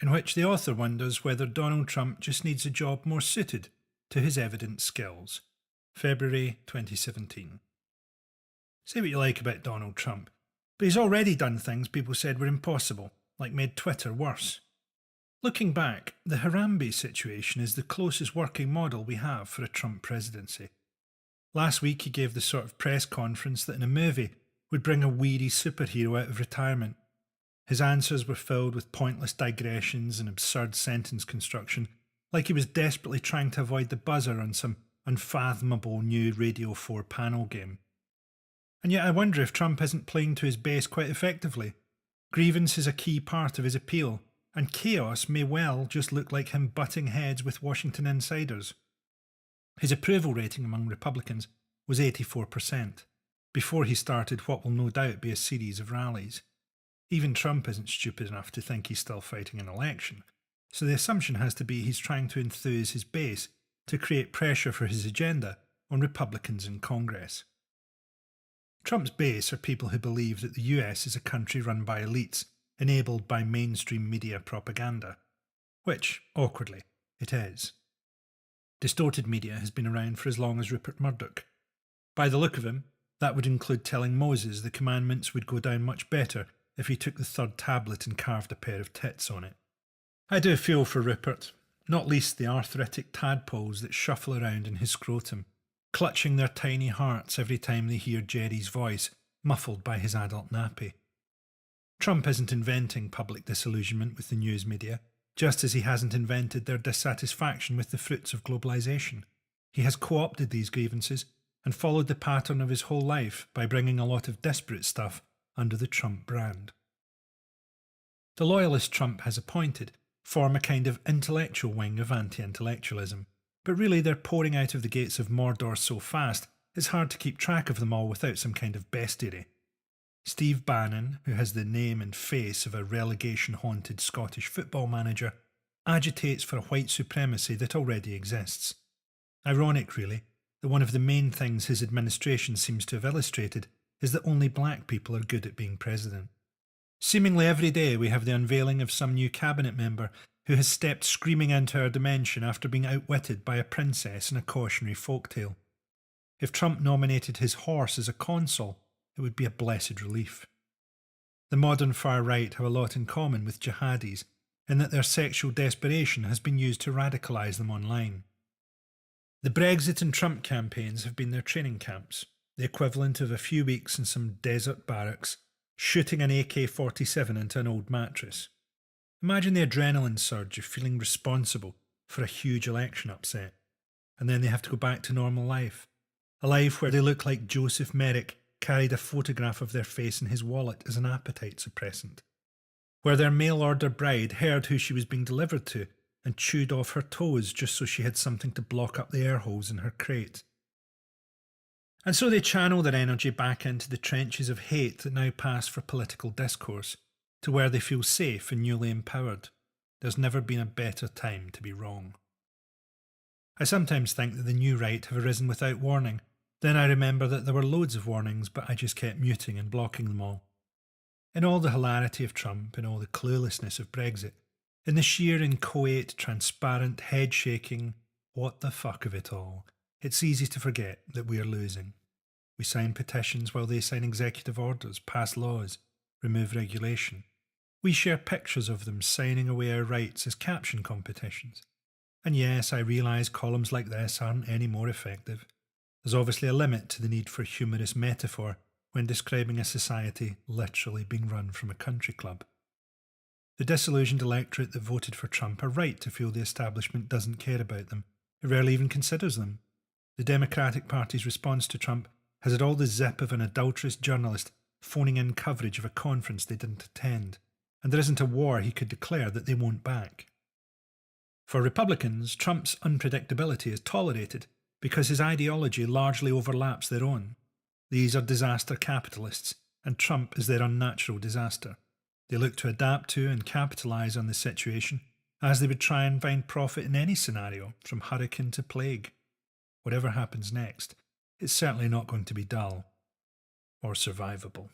in which the author wonders whether Donald Trump just needs a job more suited to his evident skills. February 2017. Say what you like about Donald Trump, but he's already done things people said were impossible, like made Twitter worse. Looking back, the Harambe situation is the closest working model we have for a Trump presidency. Last week he gave the sort of press conference that in a movie would bring a weary superhero out of retirement. His answers were filled with pointless digressions and absurd sentence construction, like he was desperately trying to avoid the buzzer on some unfathomable new Radio 4 panel game. And yet I wonder if Trump isn't playing to his base quite effectively. Grievance is a key part of his appeal, and chaos may well just look like him butting heads with Washington insiders. His approval rating among Republicans was 84%, before he started what will no doubt be a series of rallies. Even Trump isn't stupid enough to think he's still fighting an election, so the assumption has to be he's trying to enthuse his base to create pressure for his agenda on Republicans in Congress. Trump's base are people who believe that the US is a country run by elites, enabled by mainstream media propaganda, which, awkwardly, it is. Distorted media has been around for as long as Rupert Murdoch. By the look of him, that would include telling Moses the commandments would go down much better if he took the third tablet and carved a pair of tits on it. I do feel for Rupert, not least the arthritic tadpoles that shuffle around in his scrotum, clutching their tiny hearts every time they hear Jerry's voice, muffled by his adult nappy. Trump isn't inventing public disillusionment with the news media, just as he hasn't invented their dissatisfaction with the fruits of globalisation. He has co-opted these grievances and followed the pattern of his whole life by bringing a lot of disparate stuff under the Trump brand. The loyalists Trump has appointed form a kind of intellectual wing of anti-intellectualism, but really they're pouring out of the gates of Mordor so fast it's hard to keep track of them all without some kind of bestiary. Steve Bannon, who has the name and face of a relegation-haunted Scottish football manager, agitates for a white supremacy that already exists. Ironic, really, that one of the main things his administration seems to have illustrated is that only black people are good at being president. Seemingly every day we have the unveiling of some new cabinet member who has stepped screaming into our dimension after being outwitted by a princess in a cautionary folktale. If Trump nominated his horse as a consul, it would be a blessed relief. The modern far right have a lot in common with jihadis in that their sexual desperation has been used to radicalise them online. The Brexit and Trump campaigns have been their training camps, the equivalent of a few weeks in some desert barracks, shooting an AK-47 into an old mattress. Imagine the adrenaline surge of feeling responsible for a huge election upset, and then they have to go back to normal life, a life where they look like Joseph Merrick carried a photograph of their face in his wallet as an appetite suppressant, where their mail-order bride heard who she was being delivered to and chewed off her toes just so she had something to block up the air holes in her crate. And so they channel their energy back into the trenches of hate that now pass for political discourse, to where they feel safe and newly empowered. There's never been a better time to be wrong. I sometimes think that the new right have arisen without warning. Then I remember that there were loads of warnings, but I just kept muting and blocking them all. In all the hilarity of Trump, in all the cluelessness of Brexit, in the sheer inchoate, transparent, head-shaking what the fuck of it all, it's easy to forget that we are losing. We sign petitions while they sign executive orders, pass laws, remove regulation. We share pictures of them signing away our rights as caption competitions. And yes, I realise columns like this aren't any more effective. There's obviously a limit to the need for humorous metaphor when describing a society literally being run from a country club. The disillusioned electorate that voted for Trump are right to feel the establishment doesn't care about them. It rarely even considers them. The Democratic Party's response to Trump has had all the zip of an adulterous journalist phoning in coverage of a conference they didn't attend, and there isn't a war he could declare that they won't back. For Republicans, Trump's unpredictability is tolerated because his ideology largely overlaps their own. These are disaster capitalists, and Trump is their unnatural disaster. They look to adapt to and capitalise on the situation as they would try and find profit in any scenario, from hurricane to plague. Whatever happens next, it's certainly not going to be dull or survivable.